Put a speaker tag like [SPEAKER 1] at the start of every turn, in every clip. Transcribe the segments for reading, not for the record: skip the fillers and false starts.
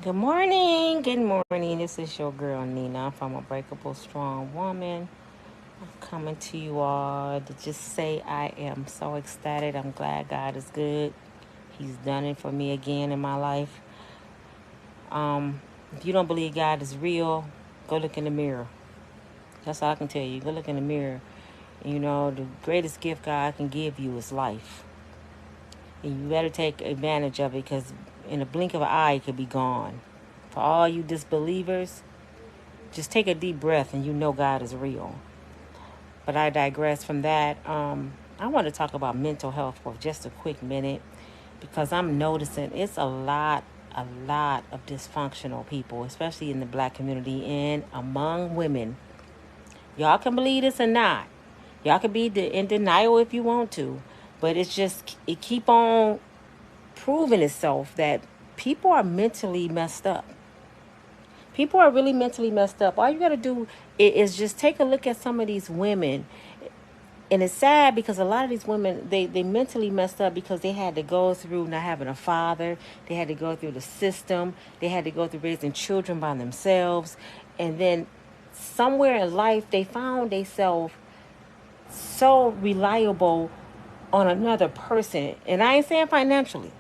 [SPEAKER 1] Good morning. Good morning. This is your girl Nina. I'm from Unbreakable Strong Woman. I'm coming to you all to just say I am so ecstatic. I'm glad God is good. He's done it for me again in my life. If you don't believe God is real, go look in the mirror. That's all I can tell you. Go look in the mirror. The greatest gift God can give you is life. And you better take advantage of it because in a blink of an eye, it could be gone. For all you disbelievers, just take a deep breath and you know God is real. But I digress from that. I want to talk about mental health for just a quick minute because I'm noticing it's a lot of dysfunctional people, especially in the black community and among women. Y'all can believe this or not. Y'all can be in denial if you want to, but it keep on proving itself that people are mentally messed up. People are really mentally messed up. All you got to do is just take a look at some of these women. And it's sad because a lot of these women, they mentally messed up because they had to go through not having a father. They had to go through the system. They had to go through raising children by themselves. And then somewhere in life, they found themselves so reliable on another person. And I ain't saying financially.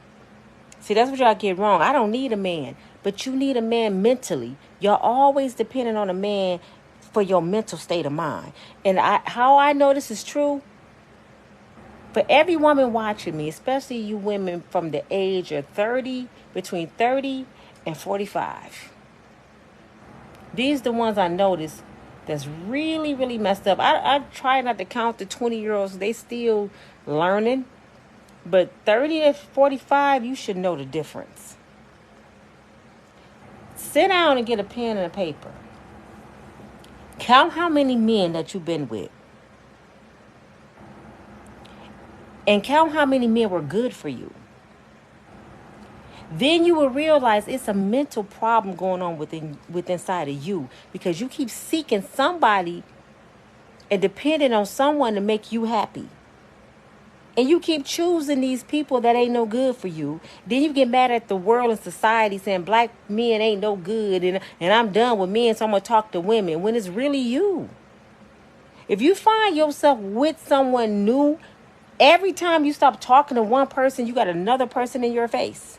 [SPEAKER 1] See, that's what y'all get wrong. I don't need a man, but you need a man mentally. Y'all always depending on a man for your mental state of mind. And how I know this is true, for every woman watching me, especially you women from the age of 30, between 30 and 45. These are the ones I notice that's really, really messed up. I try not to count the 20-year-olds. They still learning. But 30 to 45, you should know the difference. Sit down and get a pen and a paper. Count how many men that you've been with. And count how many men were good for you. Then you will realize it's a mental problem going on within inside of you because you keep seeking somebody and depending on someone to make you happy. And you keep choosing these people that ain't no good for you. Then you get mad at the world and society saying black men ain't no good. And I'm done with men, so I'm going to talk to women. When it's really you. If you find yourself with someone new, every time you stop talking to one person, you got another person in your face.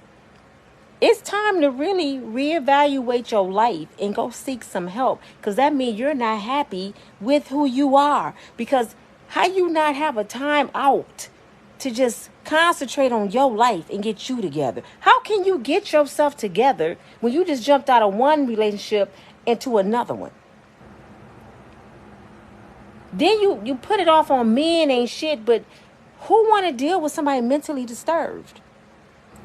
[SPEAKER 1] It's time to really reevaluate your life and go seek some help. Because that means you're not happy with who you are. Because how you not have a time out to just concentrate on your life and get you together? How can you get yourself together when you just jumped out of one relationship into another one? Then you put it off on men ain't shit, but who want to deal with somebody mentally disturbed?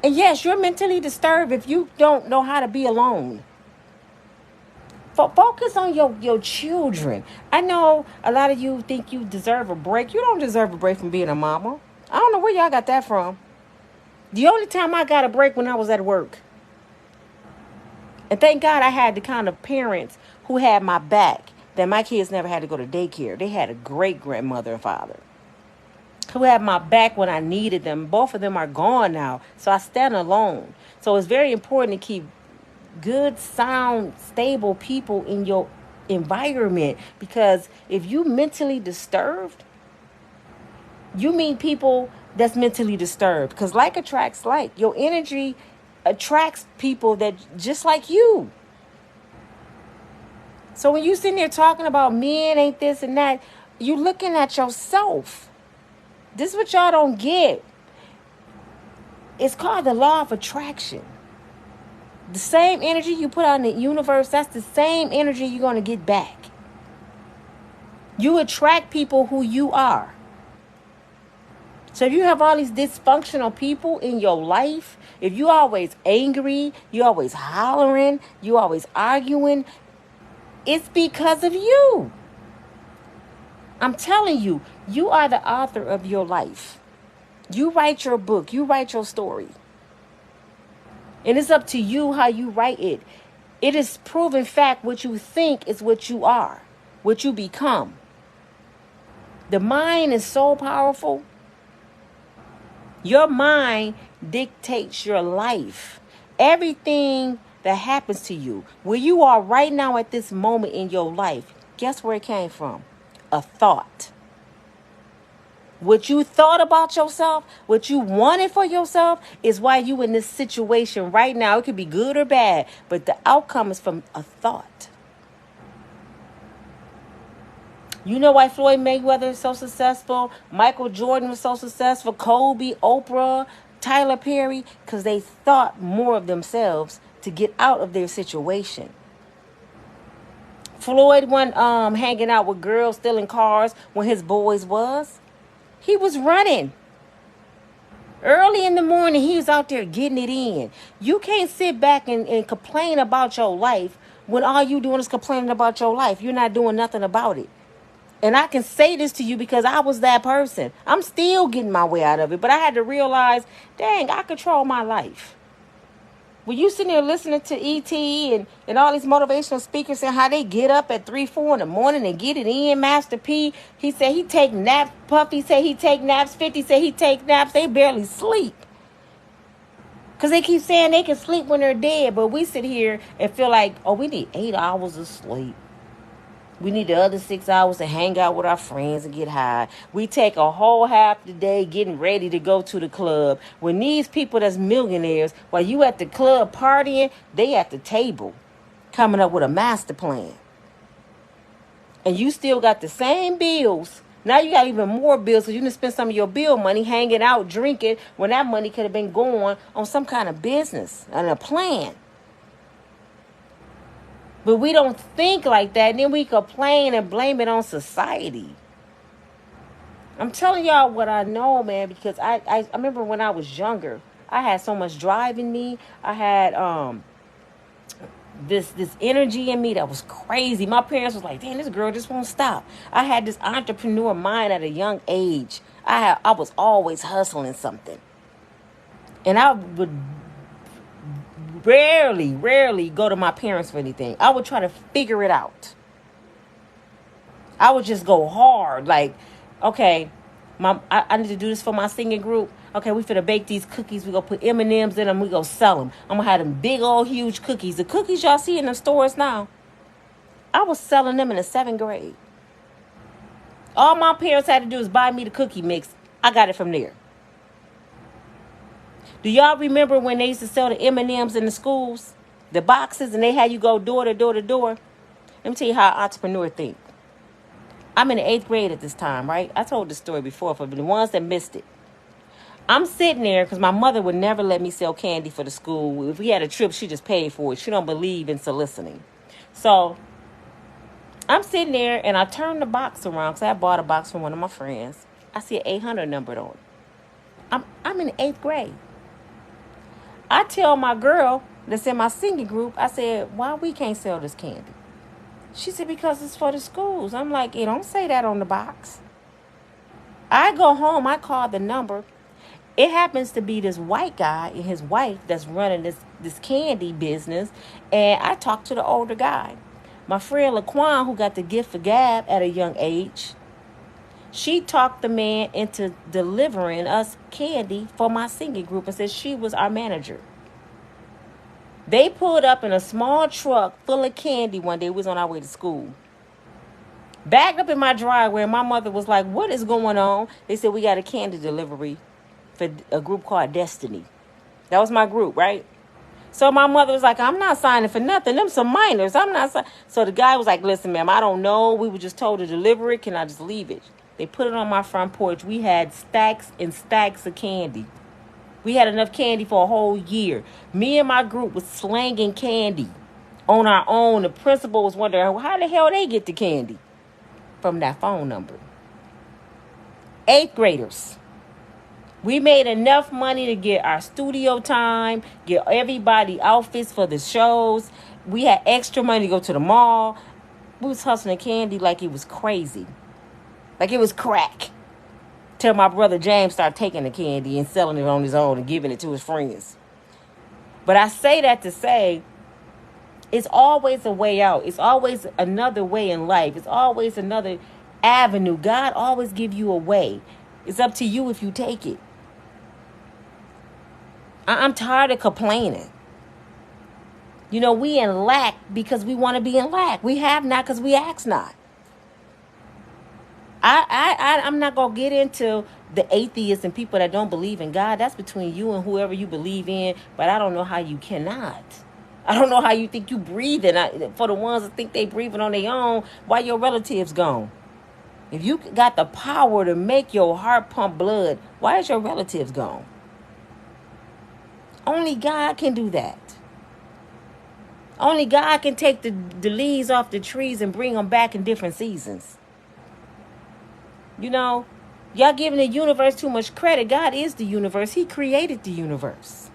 [SPEAKER 1] And yes, you're mentally disturbed if you don't know how to be alone. Focus on your children. I know a lot of you think you deserve a break. You don't deserve a break from being a mama. I don't know where y'all got that from. The only time I got a break when I was at work. And thank God I had the kind of parents who had my back, that my kids never had to go to daycare. They had a great grandmother and father who had my back when I needed them. Both of them are gone now, so I stand alone. So it's very important to keep good, sound, stable people in your environment, because if you mentally disturbed, you meet people that's mentally disturbed, because like attracts like. Your energy attracts people that just like you. So when you sitting there talking about men ain't this and that, you looking at yourself. This is what y'all don't get. It's called the law of attraction. The same energy you put out in the universe, that's the same energy you're going to get back. You attract people who you are. So if you have all these dysfunctional people in your life, if you always angry, you always hollering, you always arguing, it's because of you. I'm telling you, you are the author of your life. You write your book, you write your story. And it's up to you how you write it. It is proven fact, what you think is what you are, what you become. The mind is so powerful. Your mind dictates your life. Everything that happens to you, where you are right now at this moment in your life, guess where it came from? A thought. What you thought about yourself, what you wanted for yourself, is why you in this situation right now. It could be good or bad, but the outcome is from a thought. You know why Floyd Mayweather is so successful? Michael Jordan was so successful. Kobe, Oprah, Tyler Perry, because they thought more of themselves to get out of their situation. Floyd wasn't hanging out with girls, stealing cars when his boys was. He was running. Early in the morning, he was out there getting it in. You can't sit back and complain about your life when all you doing is complaining about your life. You're not doing nothing about it. And I can say this to you because I was that person. I'm still getting my way out of it. But I had to realize, dang, I control my life. When you sitting there listening to E.T. and all these motivational speakers and how they get up at 3, 4 in the morning and get it in, Master P, he said he take naps. Puffy said he take naps. 50 said he take naps. They barely sleep. Because they keep saying they can sleep when they're dead. But we sit here and feel like, oh, we need 8 hours of sleep. We need the other 6 hours to hang out with our friends and get high. We take a whole half the day getting ready to go to the club. When these people that's millionaires, while you at the club partying, they at the table coming up with a master plan. And you still got the same bills. Now you got even more bills because you didn't spend some of your bill money hanging out, drinking, when that money could have been going on some kind of business and a plan. But we don't think like that. And then we complain and blame it on society. I'm telling y'all what I know, man, because I remember when I was younger, I had so much drive in me. I had this energy in me that was crazy. My parents was like, damn, this girl just won't stop. I had this entrepreneur mind at a young age. I was always hustling something. And I would rarely go to my parents for anything. I would try to figure it out. I would just go hard. Like, okay, I need to do this for my singing group. Okay, we finna bake these cookies. We gonna put M&Ms in them. We gonna sell them. I'm gonna have them big old huge cookies. The cookies y'all see in the stores now, I was selling them in the 7th grade. All my parents had to do is buy me the cookie mix. I got it from there. Do y'all remember when they used to sell the M&Ms in the schools? The boxes, and they had you go door to door to door? Let me tell you how an entrepreneur think. I'm in the 8th grade at this time, right? I told this story before for the ones that missed it. I'm sitting there because my mother would never let me sell candy for the school. If we had a trip, she just paid for it. She don't believe in soliciting. So I'm sitting there, and I turned the box around because I bought a box from one of my friends. I see an 800 numbered on it. I'm in the 8th grade. I tell my girl that's in my singing group, I said, why we can't sell this candy? She said, because it's for the schools. I'm like, it don't say that on the box. I go home, I call the number. It happens to be this white guy and his wife that's running this candy business. And I talked to the older guy. My friend Laquan, who got the gift for gab at a young age, she talked the man into delivering us candy for my singing group and said she was our manager. They pulled up in a small truck full of candy one day. We was on our way to school. Backed up in my driveway, and my mother was like, what is going on? They said, we got a candy delivery for a group called Destiny. That was my group, right? So my mother was like, I'm not signing for nothing. Them some minors. I'm not signing. So the guy was like, listen, ma'am, I don't know. We were just told to deliver it. Can I just leave it? They put it on my front porch. We had stacks and stacks of candy. We had enough candy for a whole year. Me and my group was slanging candy on our own. The principal was wondering, how the hell they get the candy? From that phone number. 8th graders. We made enough money to get our studio time, get everybody outfits for the shows. We had extra money to go to the mall. We was hustling candy like it was crazy. Like it was crack. Till my brother James started taking the candy and selling it on his own and giving it to his friends. But I say that to say, it's always a way out. It's always another way in life. It's always another avenue. God always give you a way. It's up to you if you take it. I'm tired of complaining. You know, we in lack because we want to be in lack. We have not because we ask not. I'm not going to get into the atheists and people that don't believe in God. That's between you and whoever you believe in. But I don't know how you cannot. I don't know how you think you breathing. For the ones that think they breathing on their own, why your relatives gone? If you got the power to make your heart pump blood, why is your relatives gone? Only God can do that. Only God can take the leaves off the trees and bring them back in different seasons. You know, y'all giving the universe too much credit. God is the universe. He created the universe.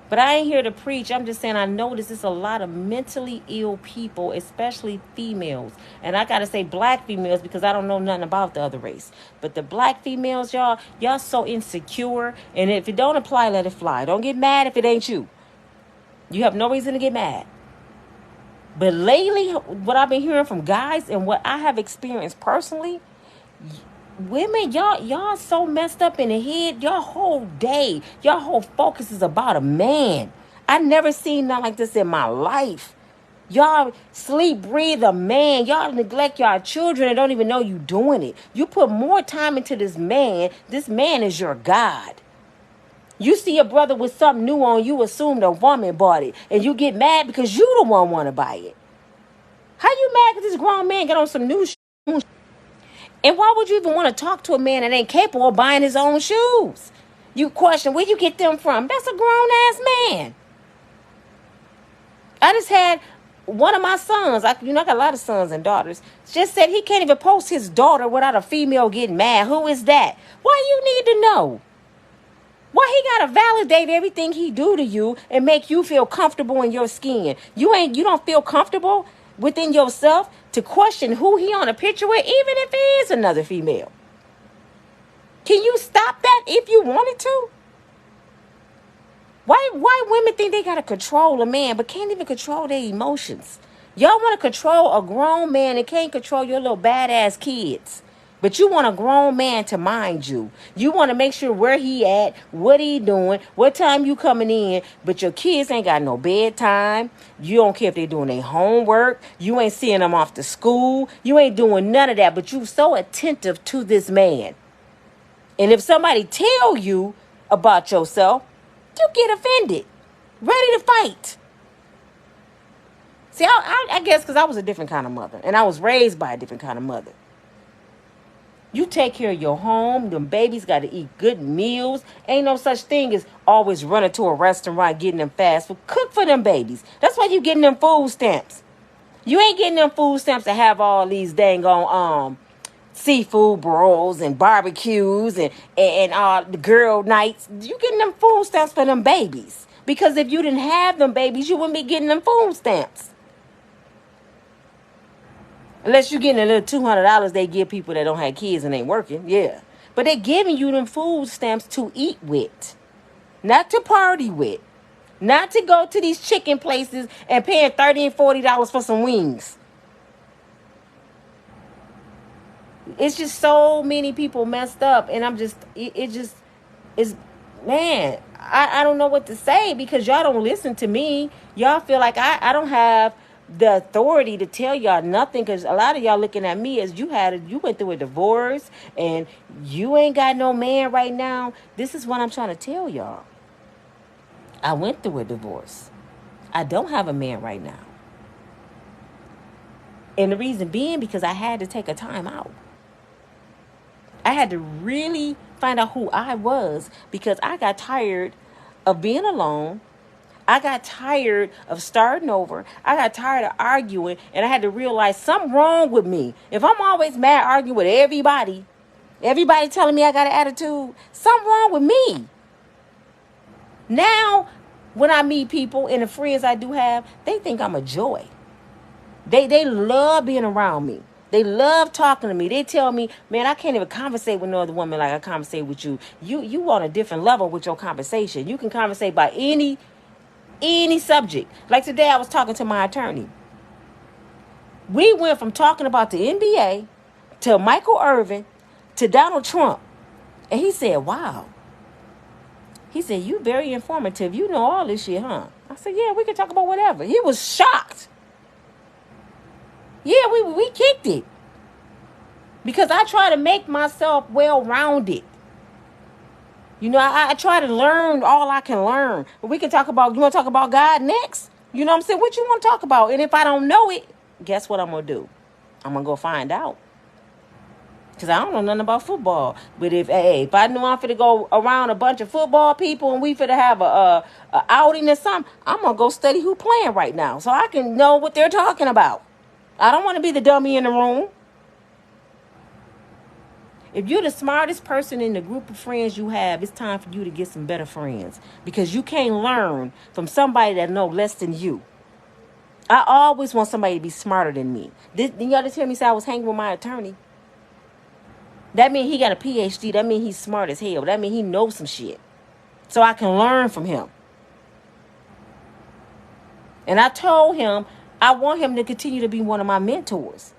[SPEAKER 1] But I ain't here to preach. I'm just saying I notice it's a lot of mentally ill people, especially females. And I got to say black females because I don't know nothing about the other race. But the black females, y'all so insecure. And if it don't apply, let it fly. Don't get mad if it ain't you. You have no reason to get mad. But lately, what I've been hearing from guys and what I have experienced personally, women, y'all so messed up in the head. Your whole day, your whole focus is about a man. I never seen nothing like this in my life. Y'all sleep, breathe a man. Y'all neglect y'all children and don't even know you doing it. You put more time into this man. This man is your God. You see a brother with something new on, you assume the woman bought it. And you get mad because you the one want to buy it. How you mad because this grown man got on some new shoes? And why would you even want to talk to a man that ain't capable of buying his own shoes? You question, where you get them from? That's a grown-ass man. I just had one of my sons, I got a lot of sons and daughters, just said he can't even post his daughter without a female getting mad. Who is that? Why you need to know? Why he gotta validate everything he do to you and make you feel comfortable in your skin? You don't feel comfortable within yourself to question who he on a picture with, even if it is another female. Can you stop that if you wanted to? Why women think they gotta control a man but can't even control their emotions? Y'all want to control a grown man and can't control your little badass kids. But you want a grown man to mind you. You want to make sure where he at, what he doing, what time you coming in. But your kids ain't got no bedtime. You don't care if they doing their homework. You ain't seeing them off to school. You ain't doing none of that. But you so attentive to this man. And if somebody tell you about yourself, you get offended. Ready to fight. See, I guess because I was a different kind of mother. And I was raised by a different kind of mother. You take care of your home. Them babies got to eat good meals. Ain't no such thing as always running to a restaurant getting them fast food. Cook for them babies. That's why you getting them food stamps. You ain't getting them food stamps to have all these dang on seafood bros and barbecues and the girl nights. You getting them food stamps for them babies. Because if you didn't have them babies, you wouldn't be getting them food stamps. Unless you're getting a little $200 they give people that don't have kids and ain't working. Yeah. But they're giving you them food stamps to eat with. Not to party with. Not to go to these chicken places and paying $30 and $40 for some wings. It's just so many people messed up. And I'm just, it just is, man, I don't know what to say because y'all don't listen to me. Y'all feel like I don't have the authority to tell y'all nothing because a lot of y'all looking at me as you went through a divorce and you ain't got no man right now. This is what I'm trying to tell y'all. I went through a divorce. I don't have a man right now. And the reason being because I had to take a time out. I had to really find out who I was because I got tired of being alone. I got tired of starting over. I got tired of arguing. And I had to realize something wrong with me. If I'm always mad arguing with everybody telling me I got an attitude, something wrong with me. Now, when I meet people and the friends I do have, they think I'm a joy. They love being around me. They love talking to me. They tell me, man, I can't even conversate with no other woman like I conversate with you. You on a different level with your conversation. You can conversate about any subject. Like today I was talking to my attorney. We went from talking about the NBA to Michael Irvin to Donald Trump. And he said, wow. He said, you very informative. You know all this shit, huh? I said, yeah, we can talk about whatever. He was shocked. Yeah, we kicked it. Because I try to make myself well-rounded. You know, I try to learn all I can learn. We can talk about, you want to talk about God next? You know what I'm saying? What you want to talk about? And if I don't know it, guess what I'm going to do? I'm going to go find out. Because I don't know nothing about football. But if I knew I'm finna go around a bunch of football people and we finna have a outing or something, I'm going to go study who playing right now so I can know what they're talking about. I don't want to be the dummy in the room. If you're the smartest person in the group of friends you have, it's time for you to get some better friends. Because you can't learn from somebody that know less than you. I always want somebody to be smarter than me. Did y'all just hear me say I was hanging with my attorney? That means he got a PhD. That means he's smart as hell. That means he knows some shit. So I can learn from him. And I told him I want him to continue to be one of my mentors.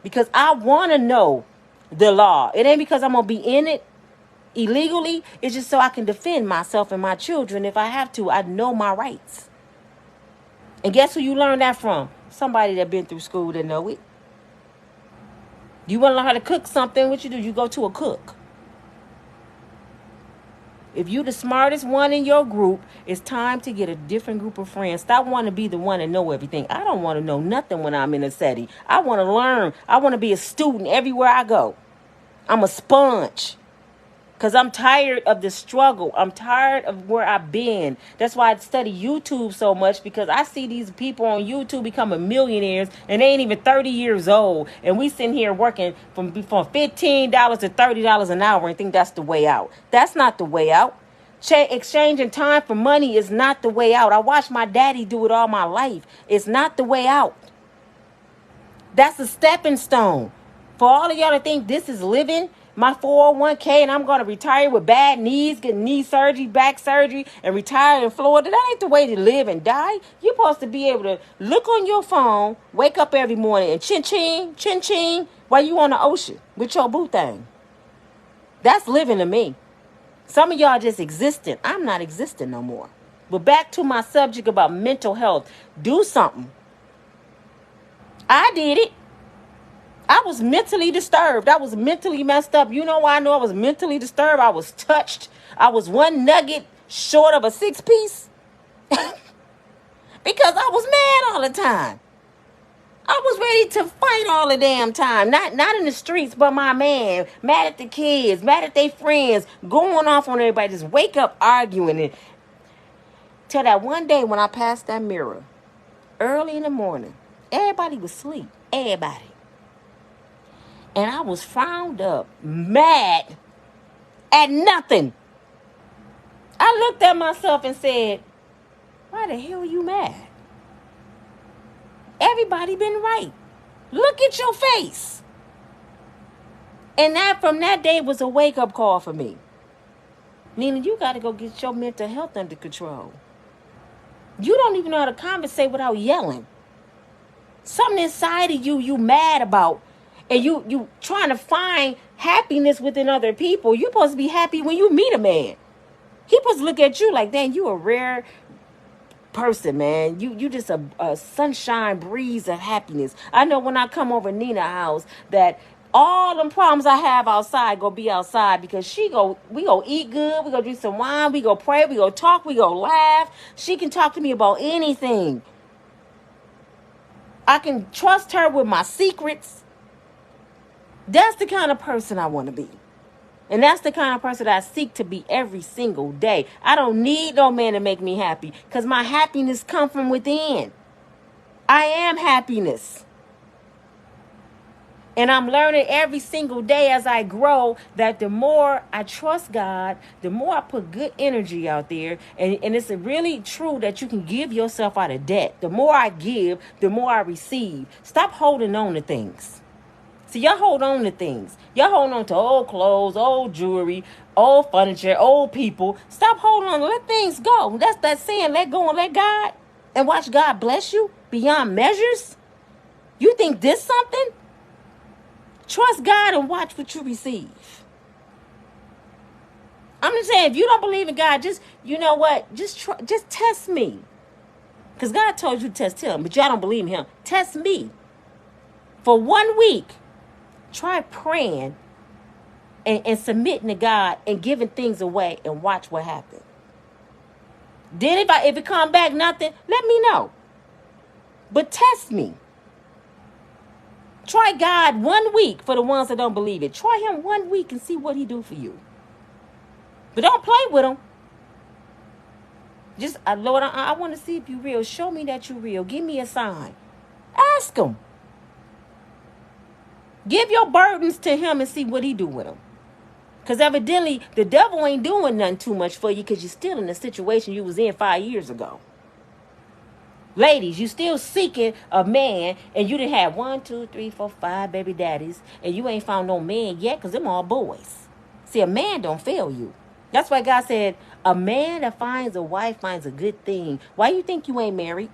[SPEAKER 1] Because I want to know the law. It ain't because I'm going to be in it illegally. It's just so I can defend myself and my children if I have to. I know my rights. And guess who you learn that from? Somebody that been through school that know it. You want to learn how to cook something, what you do? You go to a cook. If you the smartest one in your group, it's time to get a different group of friends. Stop wanting to be the one to know everything. I don't want to know nothing when I'm in a setting. I want to learn. I want to be a student everywhere I go. I'm a sponge. Because I'm tired of the struggle. I'm tired of where I've been. That's why I study YouTube so much. Because I see these people on YouTube becoming millionaires. And they ain't even 30 years old. And we sitting here working from $15 to $30 an hour. And think that's the way out. That's not the way out. Exchanging time for money is not the way out. I watched my daddy do it all my life. It's not the way out. That's a stepping stone. For all of y'all to think this is living my 401k and I'm going to retire with bad knees, get knee surgery, back surgery, and retire in Florida. That ain't the way to live and die. You're supposed to be able to look on your phone, wake up every morning and chin-ching, while you on the ocean with your boo thing. That's living to me. Some of y'all just existing. I'm not existing no more. But back to my subject about mental health. Do something. I did it. I was mentally disturbed. I was mentally messed up. You know why I know I was mentally disturbed? I was touched. I was one nugget short of a 6-piece. Because I was mad all the time. I was ready to fight all the damn time. Not in the streets, but my man. Mad at the kids. Mad at their friends. Going off on everybody. Just wake up arguing. And till that one day when I passed that mirror. Early in the morning. Everybody was asleep. Everybody. And I was frowned up, mad at nothing. I looked at myself and said, why the hell are you mad? Everybody been right. Look at your face. And that from that day was a wake-up call for me. Nina, you got to go get your mental health under control. You don't even know how to conversate without yelling. Something inside of you mad about. And you trying to find happiness within other people. You're supposed to be happy when you meet a man. He supposed to look at you like, dang, you a rare person, man. You just a sunshine breeze of happiness. I know when I come over Nina's house that all them problems I have outside go be outside because we go eat good. We go drink some wine. We go pray. We go talk. We go laugh. She can talk to me about anything. I can trust her with my secrets. That's the kind of person I want to be. And that's the kind of person that I seek to be every single day. I don't need no man to make me happy because my happiness comes from within. I am happiness. And I'm learning every single day as I grow that the more I trust God, the more I put good energy out there. And it's really true that you can give yourself out of debt. The more I give, the more I receive. Stop holding on to things. See, y'all hold on to things. Y'all hold on to old clothes, old jewelry, old furniture, old people. Stop holding on. Let things go. That's that saying, let go and let God. And watch God bless you beyond measures. You think this something? Trust God and watch what you receive. I'm just saying, if you don't believe in God, just, you know what? Just try, just test me. Because God told you to test him, but y'all don't believe in him. Test me. For 1 week, try praying and submitting to God and giving things away and watch what happens. Then if it come back nothing, let me know. But test me. Try God 1 week for the ones that don't believe it. Try him 1 week and see what he do for you. But don't play with him. Just, Lord, I want to see if you real. Show me that you real. Give me a sign. Ask him. Give your burdens to him and see what he do with them. Because evidently, the devil ain't doing nothing too much for you because you're still in the situation you was in 5 years ago. Ladies, you still seeking a man and you done had 1, 2, 3, 4, 5 baby daddies and you ain't found no man yet because them all boys. See, a man don't fail you. That's why God said, a man that finds a wife finds a good thing. Why you think you ain't married?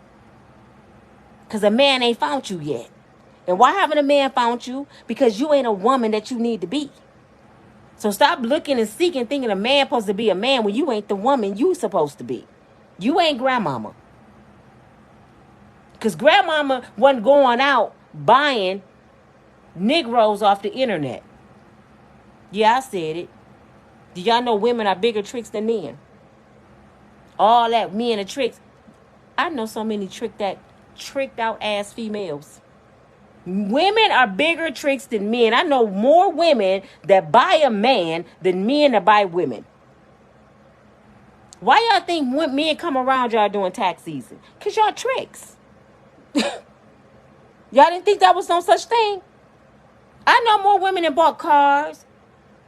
[SPEAKER 1] Because a man ain't found you yet. And why haven't a man found you? Because you ain't a woman that you need to be. So stop looking and seeking, thinking a man supposed to be a man when you ain't the woman you supposed to be. You ain't grandmama. Because grandmama wasn't going out buying Negroes off the internet. Yeah, I said it. Do y'all know women are bigger tricks than men? All that men are tricks. I know so many tricked out ass females. Women are bigger tricks than men. I know more women that buy a man than men that buy women. Why y'all think when men come around y'all during tax season? Because y'all tricks. Y'all didn't think that was no such thing? I know more women that bought cars,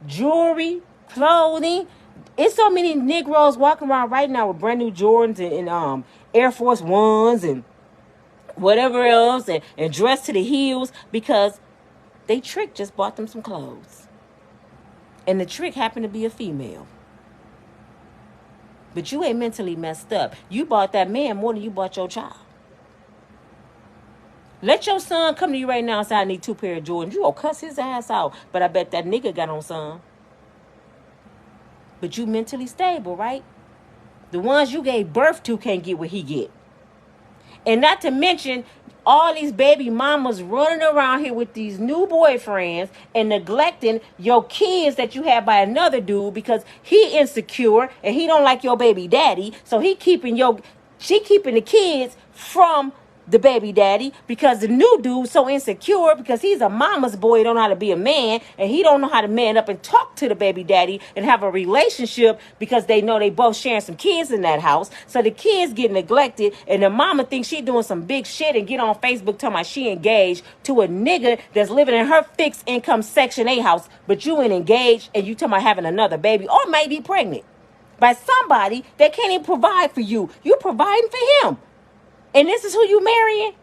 [SPEAKER 1] jewelry, clothing. It's so many Negroes walking around right now with brand new Jordans and Air Force Ones and whatever else and dressed to the heels because they trick just bought them some clothes. And the trick happened to be a female. But you ain't mentally messed up. You bought that man more than you bought your child. Let your son come to you right now and say, I need 2 pair of Jordans. You gonna cuss his ass out. But I bet that nigga got on some. But you mentally stable, right? The ones you gave birth to can't get what he get. And not to mention all these baby mamas running around here with these new boyfriends and neglecting your kids that you have by another dude because he insecure and he don't like your baby daddy. So she keeping the kids from the baby daddy because the new dude's so insecure because he's a mama's boy, don't know how to be a man, and he don't know how to man up and talk to the baby daddy and have a relationship because they know they both sharing some kids in that house. So the kids get neglected and the mama thinks she doing some big shit and get on Facebook talking about she engaged to a nigga that's living in her fixed income Section 8 house, but you ain't engaged and you talking about having another baby or might be pregnant by somebody that can't even provide for you. You providing for him. And this is who you marrying?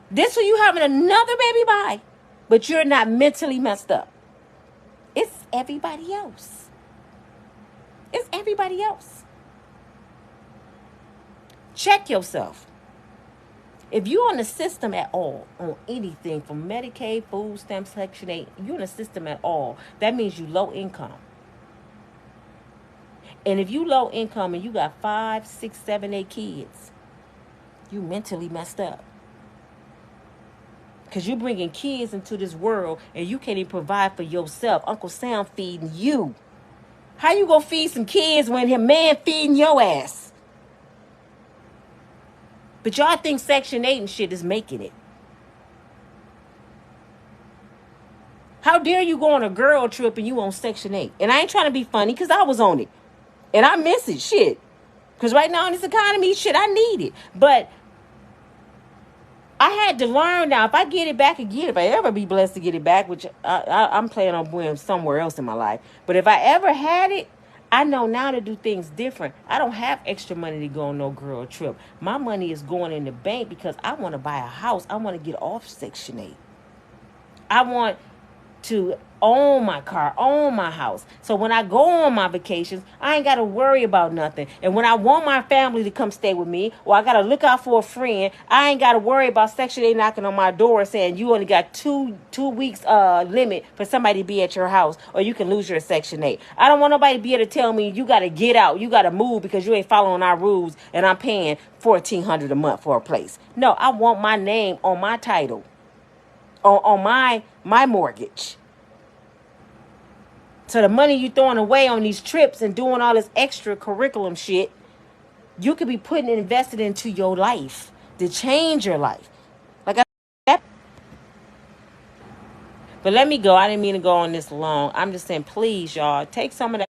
[SPEAKER 1] This who you having another baby by? But you're not mentally messed up. It's everybody else. It's everybody else. Check yourself. If you're on the system at all, on anything from Medicaid, food stamps, Section 8, you're on the system at all, that means you low income. And if you low income and you got 5, 6, 7, 8 kids, you mentally messed up. Because you're bringing kids into this world and you can't even provide for yourself. Uncle Sam feeding you. How you gonna feed some kids when his man feeding your ass? But y'all think Section 8 and shit is making it. How dare you go on a girl trip and you on Section 8? And I ain't trying to be funny because I was on it. And I miss it, shit. Because right now in this economy, shit, I need it. But I had to learn now, if I get it back again, if I ever be blessed to get it back, which I'm planning on going somewhere else in my life. But if I ever had it, I know now to do things different. I don't have extra money to go on no girl trip. My money is going in the bank because I want to buy a house. I want to get off Section 8. I want to own my car, own my house. So when I go on my vacations, I ain't got to worry about nothing. And when I want my family to come stay with me, or I got to look out for a friend, I ain't got to worry about Section 8 knocking on my door saying you only got two weeks limit for somebody to be at your house, or you can lose your Section 8. I don't want nobody to be able to tell me you got to get out, you got to move because you ain't following our rules and I'm paying $1,400 a month for a place. No, I want my name on my title, on my mortgage. So the money you throwing away on these trips and doing all this extra curriculum shit, you could be putting it invested into your life to change your life. Like I But let me go. I didn't mean to go on this long. I'm just saying, please, y'all, take some of that.